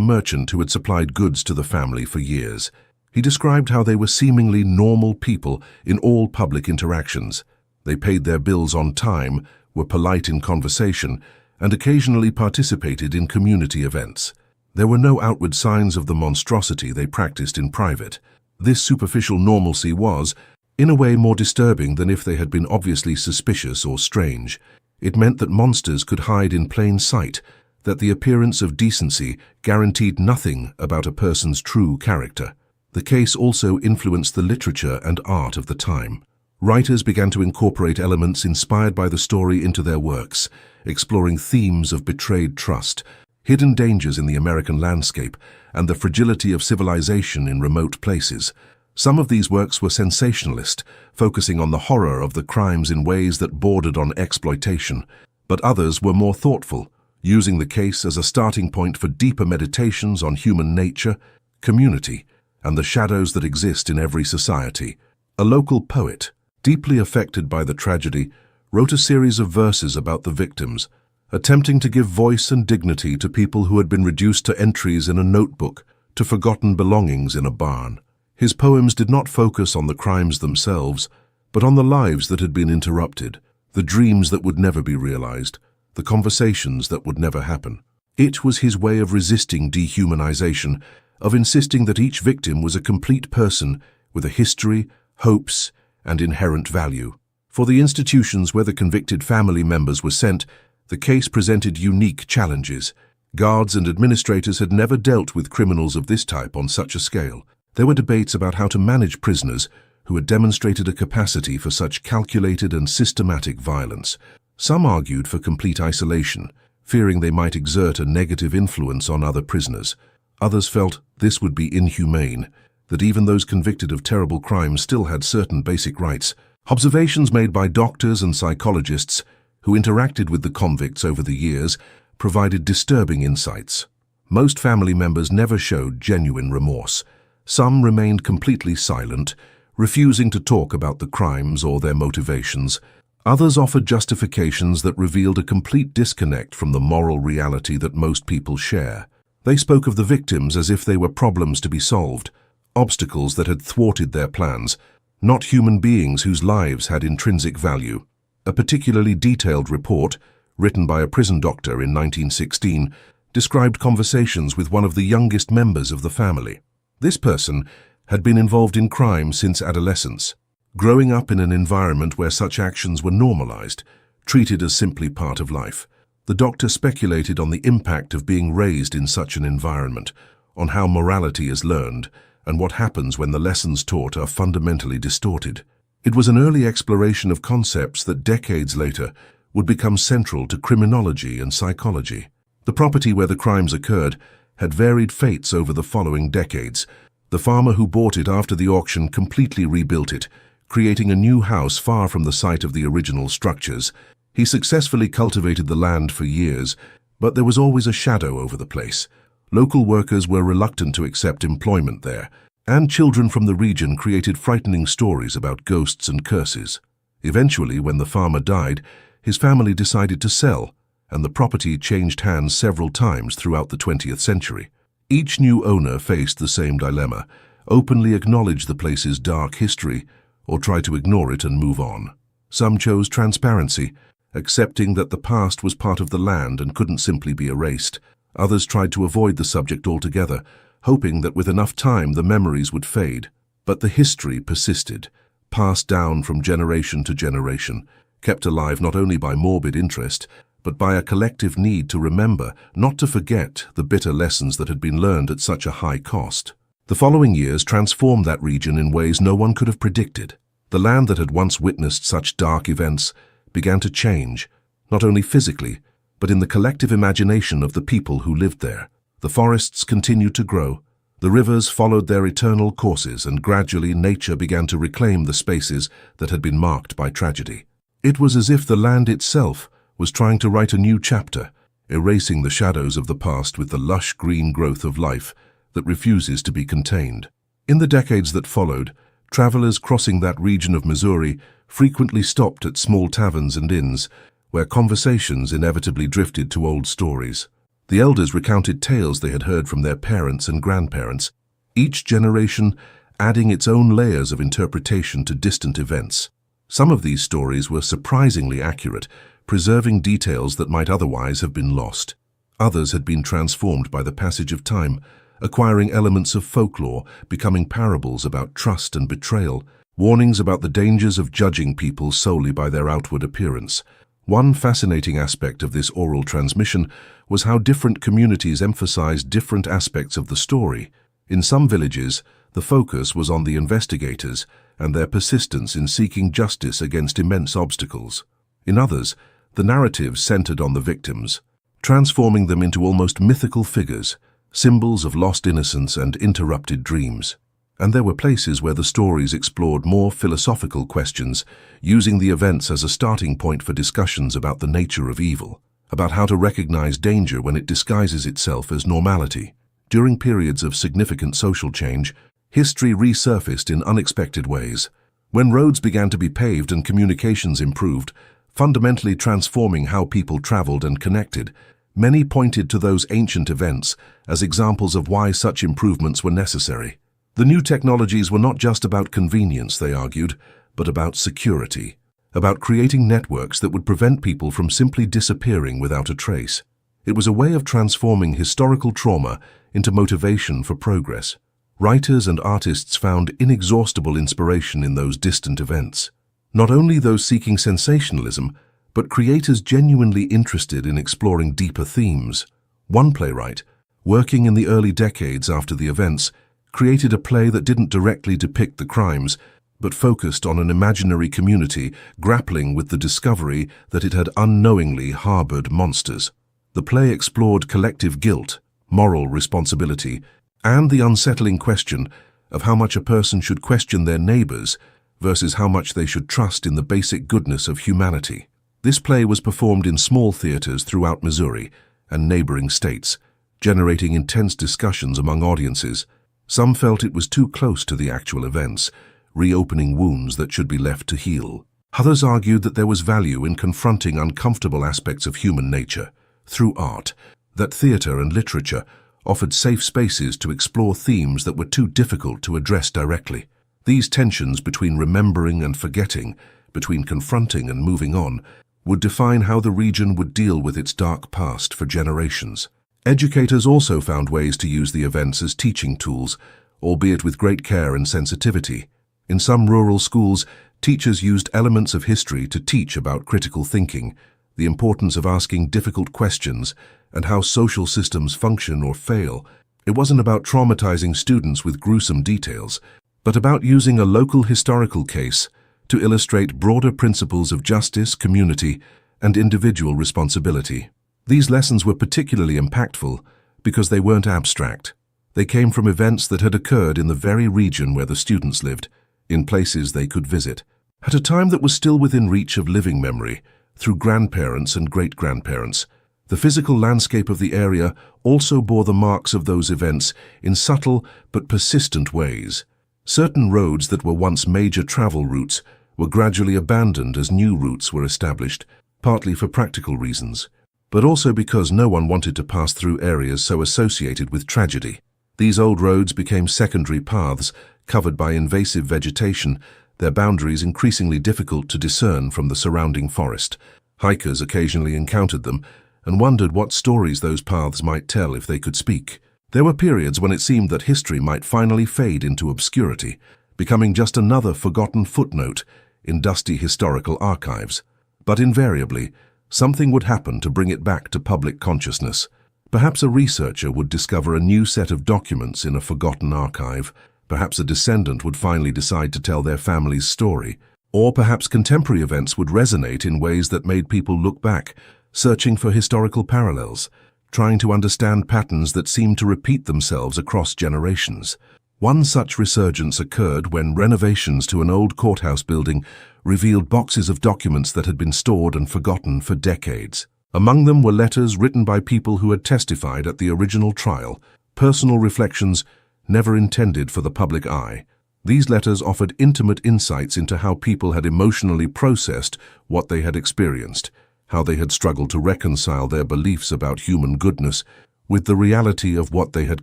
Speaker 1: merchant who had supplied goods to the family for years. He described how they were seemingly normal people in all public interactions. They paid their bills on time, were polite in conversation, and occasionally participated in community events. There were no outward signs of the monstrosity they practiced in private. This superficial normalcy was, in a way, more disturbing than if they had been obviously suspicious or strange. It meant that monsters could hide in plain sight, that the appearance of decency guaranteed nothing about a person's true character. The case also influenced the literature and art of the time. Writers began to incorporate elements inspired by the story into their works, exploring themes of betrayed trust, hidden dangers in the American landscape, and the fragility of civilization in remote places. Some of these works were sensationalist, focusing on the horror of the crimes in ways that bordered on exploitation, but others were more thoughtful, using the case as a starting point for deeper meditations on human nature, community, and the shadows that exist in every society. A local poet, deeply affected by the tragedy, wrote a series of verses about the victims, attempting to give voice and dignity to people who had been reduced to entries in a notebook, to forgotten belongings in a barn. His poems did not focus on the crimes themselves, but on the lives that had been interrupted, the dreams that would never be realized, the conversations that would never happen. It was his way of resisting dehumanization, of insisting that each victim was a complete person with a history, hopes, and inherent value. For the institutions where the convicted family members were sent, the case presented unique challenges. Guards and administrators had never dealt with criminals of this type on such a scale. There were debates about how to manage prisoners who had demonstrated a capacity for such calculated and systematic violence. Some argued for complete isolation, fearing they might exert a negative influence on other prisoners. Others felt this would be inhumane, that even those convicted of terrible crimes still had certain basic rights. Observations made by doctors and psychologists who interacted with the convicts over the years provided disturbing insights. Most family members never showed genuine remorse. Some remained completely silent, refusing to talk about the crimes or their motivations. Others offered justifications that revealed a complete disconnect from the moral reality that most people share. They spoke of the victims as if they were problems to be solved, obstacles that had thwarted their plans, not human beings whose lives had intrinsic value. A particularly detailed report, written by a prison doctor in 1916, described conversations with one of the youngest members of the family. This person had been involved in crime since adolescence, growing up in an environment where such actions were normalized, treated as simply part of life. The doctor speculated on the impact of being raised in such an environment, on how morality is learned, and what happens when the lessons taught are fundamentally distorted. It was an early exploration of concepts that decades later would become central to criminology and psychology. The property where the crimes occurred had varied fates over the following decades. The farmer who bought it after the auction completely rebuilt it, creating a new house far from the site of the original structures. He successfully cultivated the land for years, but there was always a shadow over the place. Local workers were reluctant to accept employment there, and children from the region created frightening stories about ghosts and curses. Eventually, when the farmer died, his family decided to sell, and the property changed hands several times throughout the 20th century. Each new owner faced the same dilemma: openly acknowledge the place's dark history, or try to ignore it and move on. Some chose transparency, accepting that the past was part of the land and couldn't simply be erased. Others tried to avoid the subject altogether, hoping that with enough time the memories would fade. But the history persisted, passed down from generation to generation, kept alive not only by morbid interest, but by a collective need to remember, not to forget, the bitter lessons that had been learned at such a high cost. The following years transformed that region in ways no one could have predicted. The land that had once witnessed such dark events began to change, not only physically, but in the collective imagination of the people who lived there. The forests continued to grow, the rivers followed their eternal courses, and gradually nature began to reclaim the spaces that had been marked by tragedy. It was as if the land itself was trying to write a new chapter, erasing the shadows of the past with the lush green growth of life that refuses to be contained. In the decades that followed, travelers crossing that region of Missouri frequently stopped at small taverns and inns, where conversations inevitably drifted to old stories. The elders recounted tales they had heard from their parents and grandparents, each generation adding its own layers of interpretation to distant events. Some of these stories were surprisingly accurate, preserving details that might otherwise have been lost. Others had been transformed by the passage of time, acquiring elements of folklore, becoming parables about trust and betrayal, warnings about the dangers of judging people solely by their outward appearance. One fascinating aspect of this oral transmission was how different communities emphasized different aspects of the story. In some villages, the focus was on the investigators and their persistence in seeking justice against immense obstacles. In others, the narratives centered on the victims, transforming them into almost mythical figures, symbols of lost innocence and interrupted dreams. And there were places where the stories explored more philosophical questions, using the events as a starting point for discussions about the nature of evil, about how to recognize danger when it disguises itself as normality. During periods of significant social change, history resurfaced in unexpected ways. When roads began to be paved and communications improved, fundamentally transforming how people traveled and connected, many pointed to those ancient events as examples of why such improvements were necessary. The new technologies were not just about convenience, they argued, but about security, about creating networks that would prevent people from simply disappearing without a trace. It was a way of transforming historical trauma into motivation for progress. Writers and artists found inexhaustible inspiration in those distant events. Not only those seeking sensationalism, but creators genuinely interested in exploring deeper themes. One playwright, working in the early decades after the events, created a play that didn't directly depict the crimes, but focused on an imaginary community grappling with the discovery that it had unknowingly harbored monsters. The play explored collective guilt, moral responsibility, and the unsettling question of how much a person should question their neighbors versus how much they should trust in the basic goodness of humanity. This play was performed in small theaters throughout Missouri and neighboring states, generating intense discussions among audiences. Some felt it was too close to the actual events, reopening wounds that should be left to heal. Others argued that there was value in confronting uncomfortable aspects of human nature through art, that theater and literature offered safe spaces to explore themes that were too difficult to address directly. These tensions between remembering and forgetting, between confronting and moving on, would define how the region would deal with its dark past for generations. Educators also found ways to use the events as teaching tools, albeit with great care and sensitivity. In some rural schools, teachers used elements of history to teach about critical thinking, the importance of asking difficult questions, and how social systems function or fail. It wasn't about traumatizing students with gruesome details, but about using a local historical case to illustrate broader principles of justice, community, and individual responsibility. These lessons were particularly impactful because they weren't abstract. They came from events that had occurred in the very region where the students lived, in places they could visit, at a time that was still within reach of living memory, through grandparents and great-grandparents. The physical landscape of the area also bore the marks of those events in subtle but persistent ways. Certain roads that were once major travel routes were gradually abandoned as new routes were established, partly for practical reasons, but also because no one wanted to pass through areas so associated with tragedy. These old roads became secondary paths covered by invasive vegetation, their boundaries increasingly difficult to discern from the surrounding forest. Hikers occasionally encountered them and wondered what stories those paths might tell if they could speak. There were periods when it seemed that history might finally fade into obscurity, becoming just another forgotten footnote in dusty historical archives. But invariably, something would happen to bring it back to public consciousness. Perhaps a researcher would discover a new set of documents in a forgotten archive. Perhaps a descendant would finally decide to tell their family's story. Or perhaps contemporary events would resonate in ways that made people look back, searching for historical parallels, trying to understand patterns that seemed to repeat themselves across generations. One such resurgence occurred when renovations to an old courthouse building revealed boxes of documents that had been stored and forgotten for decades. Among them were letters written by people who had testified at the original trial, personal reflections never intended for the public eye. These letters offered intimate insights into how people had emotionally processed what they had experienced, how they had struggled to reconcile their beliefs about human goodness with the reality of what they had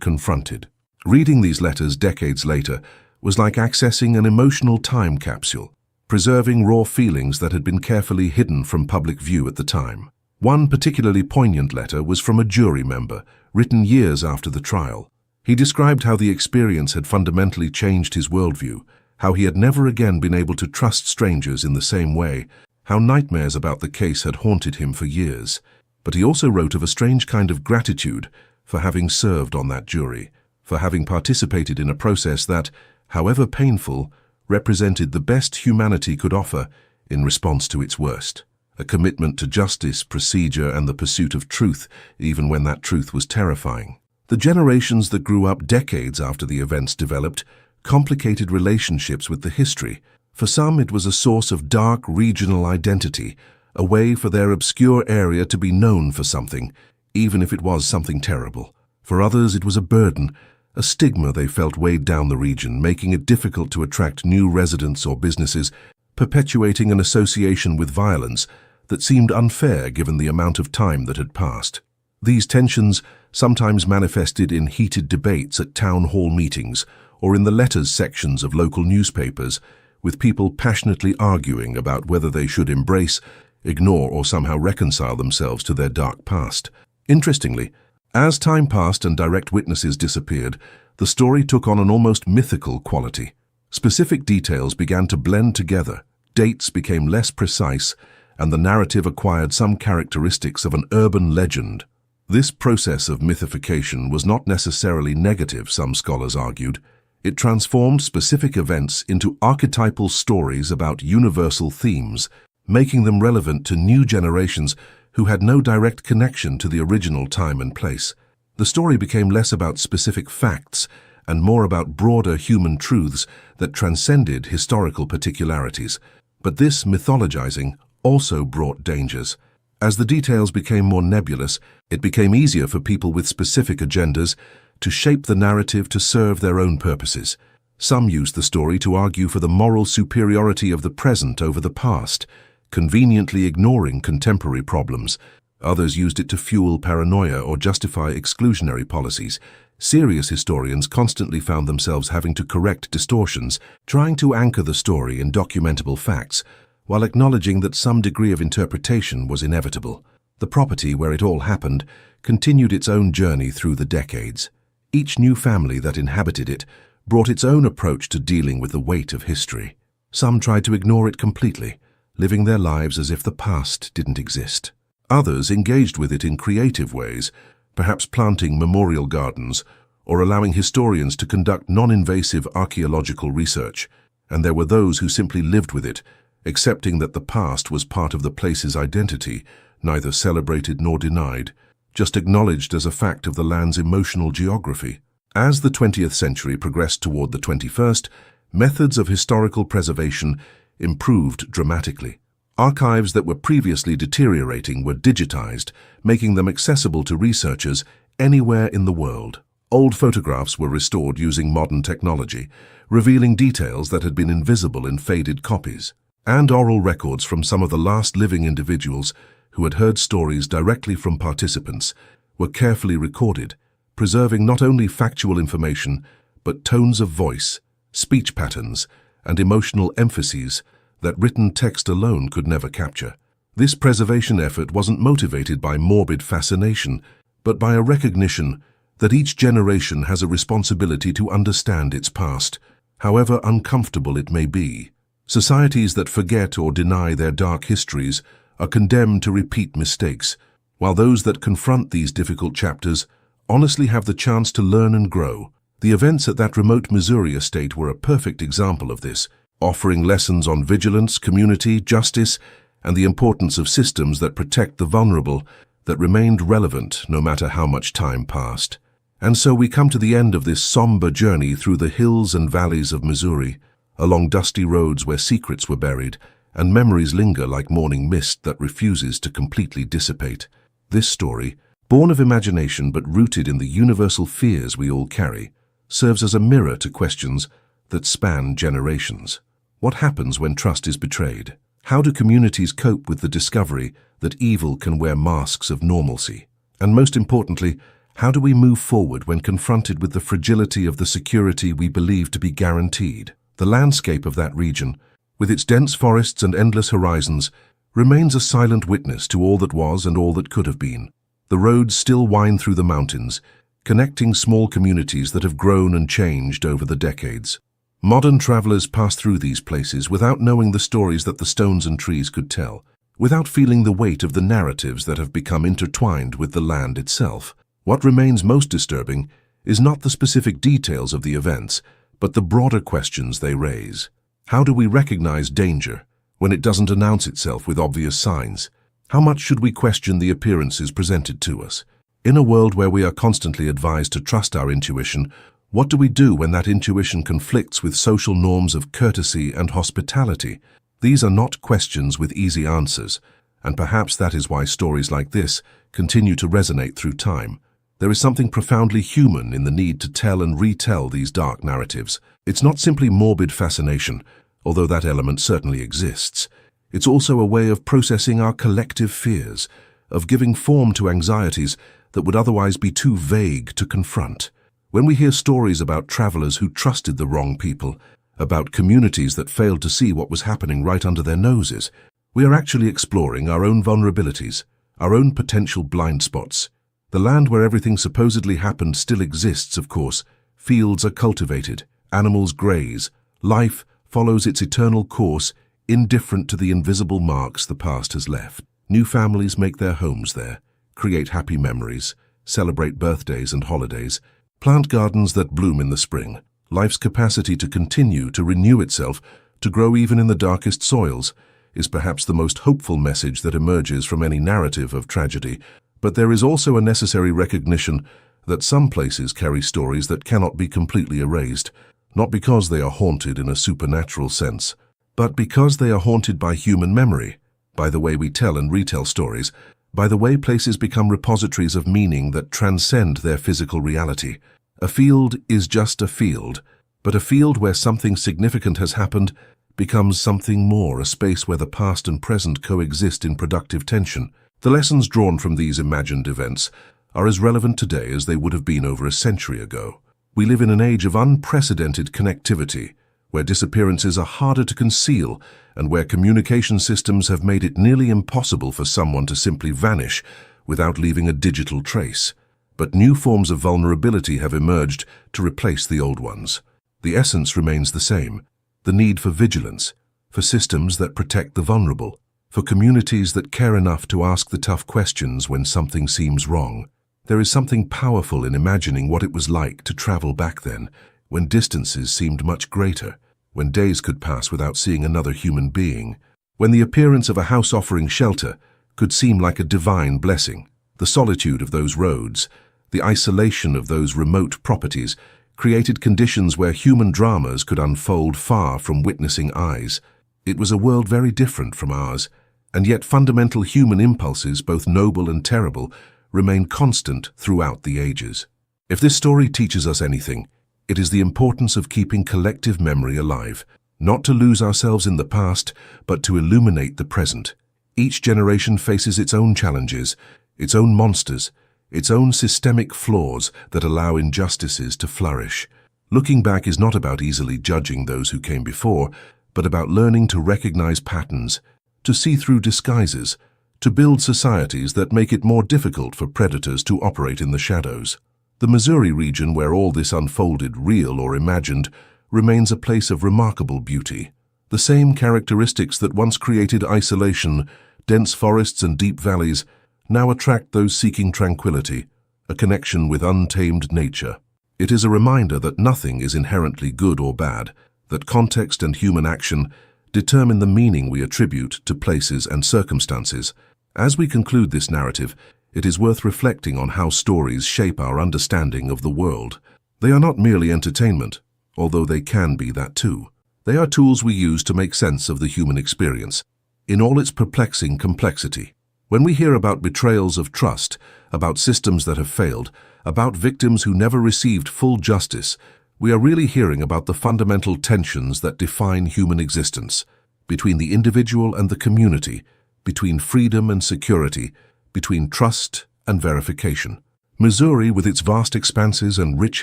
Speaker 1: confronted. Reading these letters decades later was like accessing an emotional time capsule, preserving raw feelings that had been carefully hidden from public view at the time. One particularly poignant letter was from a jury member, written years after the trial. He described how the experience had fundamentally changed his worldview, how he had never again been able to trust strangers in the same way, how nightmares about the case had haunted him for years. But he also wrote of a strange kind of gratitude for having served on that jury, for having participated in a process that, however painful, represented the best humanity could offer in response to its worst. A commitment to justice, procedure, and the pursuit of truth, even when that truth was terrifying. The generations that grew up decades after the events developed complicated relationships with the history. For some, it was a source of dark regional identity, a way for their obscure area to be known for something, even if it was something terrible. For others, it was a burden, a stigma they felt weighed down the region, making it difficult to attract new residents or businesses, perpetuating an association with violence that seemed unfair given the amount of time that had passed. These tensions sometimes manifested in heated debates at town hall meetings or in the letters sections of local newspapers, with people passionately arguing about whether they should embrace, ignore, or somehow reconcile themselves to their dark past. Interestingly, as time passed and direct witnesses disappeared, the story took on an almost mythical quality. Specific details began to blend together, dates became less precise, and the narrative acquired some characteristics of an urban legend. This process of mythification was not necessarily negative, some scholars argued. It transformed specific events into archetypal stories about universal themes, making them relevant to new generations who had no direct connection to the original time and place. The story became less about specific facts and more about broader human truths that transcended historical particularities. But this mythologizing also brought dangers. As the details became more nebulous, it became easier for people with specific agendas to shape the narrative to serve their own purposes. Some used the story to argue for the moral superiority of the present over the past, conveniently ignoring contemporary problems. Others used it to fuel paranoia or justify exclusionary policies. Serious historians constantly found themselves having to correct distortions, trying to anchor the story in documentable facts, while acknowledging that some degree of interpretation was inevitable. The property where it all happened continued its own journey through the decades. Each new family that inhabited it brought its own approach to dealing with the weight of history. Some tried to ignore it completely, living their lives as if the past didn't exist. Others engaged with it in creative ways, perhaps planting memorial gardens or allowing historians to conduct non-invasive archaeological research. And there were those who simply lived with it, accepting that the past was part of the place's identity, neither celebrated nor denied, just acknowledged as a fact of the land's emotional geography. As the 20th century progressed toward the 21st, methods of historical preservation improved dramatically. Archives that were previously deteriorating were digitized, making them accessible to researchers anywhere in the world. Old photographs were restored using modern technology, revealing details that had been invisible in faded copies. And oral records from some of the last living individuals who had heard stories directly from participants were carefully recorded, preserving not only factual information, but tones of voice, speech patterns, and emotional emphases that written text alone could never capture. This preservation effort wasn't motivated by morbid fascination, but by a recognition that each generation has a responsibility to understand its past, however uncomfortable it may be. Societies that forget or deny their dark histories are condemned to repeat mistakes, while those that confront these difficult chapters honestly have the chance to learn and grow. The events at that remote Missouri estate were a perfect example of this, offering lessons on vigilance, community, justice, and the importance of systems that protect the vulnerable that remained relevant no matter how much time passed. And so we come to the end of this somber journey through the hills and valleys of Missouri, along dusty roads where secrets were buried and memories linger like morning mist that refuses to completely dissipate. This story, born of imagination but rooted in the universal fears we all carry, serves as a mirror to questions that span generations. What happens when trust is betrayed? How do communities cope with the discovery that evil can wear masks of normalcy? And most importantly, how do we move forward when confronted with the fragility of the security we believe to be guaranteed? The landscape of that region, with its dense forests and endless horizons, remains a silent witness to all that was and all that could have been. The roads still wind through the mountains, connecting small communities that have grown and changed over the decades. Modern travelers pass through these places without knowing the stories that the stones and trees could tell, without feeling the weight of the narratives that have become intertwined with the land itself. What remains most disturbing is not the specific details of the events, but the broader questions they raise. How do we recognize danger when it doesn't announce itself with obvious signs? How much should we question the appearances presented to us? In a world where we are constantly advised to trust our intuition, what do we do when that intuition conflicts with social norms of courtesy and hospitality? These are not questions with easy answers, and perhaps that is why stories like this continue to resonate through time. There is something profoundly human in the need to tell and retell these dark narratives. It's not simply morbid fascination, although that element certainly exists. It's also a way of processing our collective fears, of giving form to anxieties that would otherwise be too vague to confront. When we hear stories about travelers who trusted the wrong people, about communities that failed to see what was happening right under their noses, we are actually exploring our own vulnerabilities, our own potential blind spots. The land where everything supposedly happened still exists, of course. Fields are cultivated, animals graze, life follows its eternal course, indifferent to the invisible marks the past has left. New families make their homes there, create happy memories, celebrate birthdays and holidays, plant gardens that bloom in the spring. Life's capacity to continue to renew itself, to grow even in the darkest soils, is perhaps the most hopeful message that emerges from any narrative of tragedy. But there is also a necessary recognition that some places carry stories that cannot be completely erased, not because they are haunted in a supernatural sense, but because they are haunted by human memory, by the way we tell and retell stories, by the way places become repositories of meaning that transcend their physical reality. A field is just a field, but a field where something significant has happened becomes something more, a space where the past and present coexist in productive tension. The lessons drawn from these imagined events are as relevant today as they would have been over a century ago. We live in an age of unprecedented connectivity, where disappearances are harder to conceal and where communication systems have made it nearly impossible for someone to simply vanish without leaving a digital trace. But new forms of vulnerability have emerged to replace the old ones. The essence remains the same: the need for vigilance, for systems that protect the vulnerable, for communities that care enough to ask the tough questions when something seems wrong. There is something powerful in imagining what it was like to travel back then, when distances seemed much greater, when days could pass without seeing another human being, when the appearance of a house offering shelter could seem like a divine blessing. The solitude of those roads, the isolation of those remote properties, created conditions where human dramas could unfold far from witnessing eyes. It was a world very different from ours, and yet fundamental human impulses, both noble and terrible, remain constant throughout the ages. If this story teaches us anything, it is the importance of keeping collective memory alive, not to lose ourselves in the past, but to illuminate the present. Each generation faces its own challenges, its own monsters, its own systemic flaws that allow injustices to flourish. Looking back is not about easily judging those who came before, but about learning to recognize patterns, to see through disguises, to build societies that make it more difficult for predators to operate in the shadows. The Missouri region, where all this unfolded, real or imagined, remains a place of remarkable beauty. The same characteristics that once created isolation, dense forests and deep valleys, now attract those seeking tranquility, a connection with untamed nature. It is a reminder that nothing is inherently good or bad, that context and human action determine the meaning we attribute to places and circumstances. As we conclude this narrative, it is worth reflecting on how stories shape our understanding of the world. They are not merely entertainment, although they can be that too. They are tools we use to make sense of the human experience, in all its perplexing complexity. When we hear about betrayals of trust, about systems that have failed, about victims who never received full justice, We are really hearing about the fundamental tensions that define human existence, between the individual and the community, between freedom and security, between trust and verification. Missouri, with its vast expanses and rich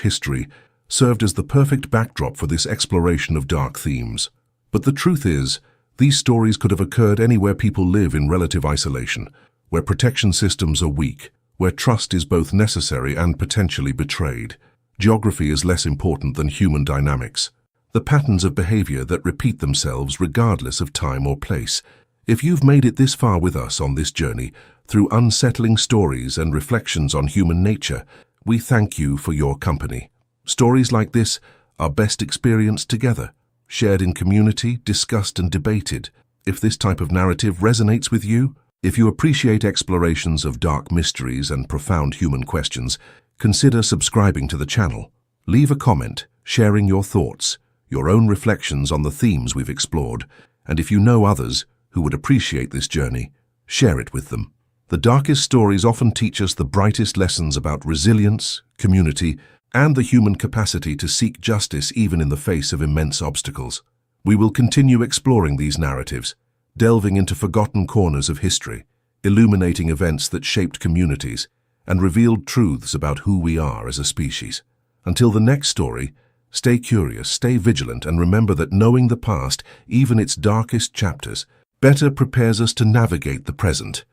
Speaker 1: history, served as the perfect backdrop for this exploration of dark themes. But the truth is, these stories could have occurred anywhere people live in relative isolation, where protection systems are weak, where trust is both necessary and potentially betrayed. Geography is less important than human dynamics, the patterns of behavior that repeat themselves regardless of time or place. If you've made it this far with us on this journey, through unsettling stories and reflections on human nature, we thank you for your company. Stories like this are best experienced together, shared in community, discussed and debated. If this type of narrative resonates with you, if you appreciate explorations of dark mysteries and profound human questions, consider subscribing to the channel. Leave a comment, sharing your thoughts, your own reflections on the themes we've explored, and if you know others who would appreciate this journey, share it with them. The darkest stories often teach us the brightest lessons about resilience, community, and the human capacity to seek justice even in the face of immense obstacles. We will continue exploring these narratives, delving into forgotten corners of history, illuminating events that shaped communities, and revealed truths about who we are as a species. Until the next story, stay curious, stay vigilant, and remember that knowing the past, even its darkest chapters, better prepares us to navigate the present.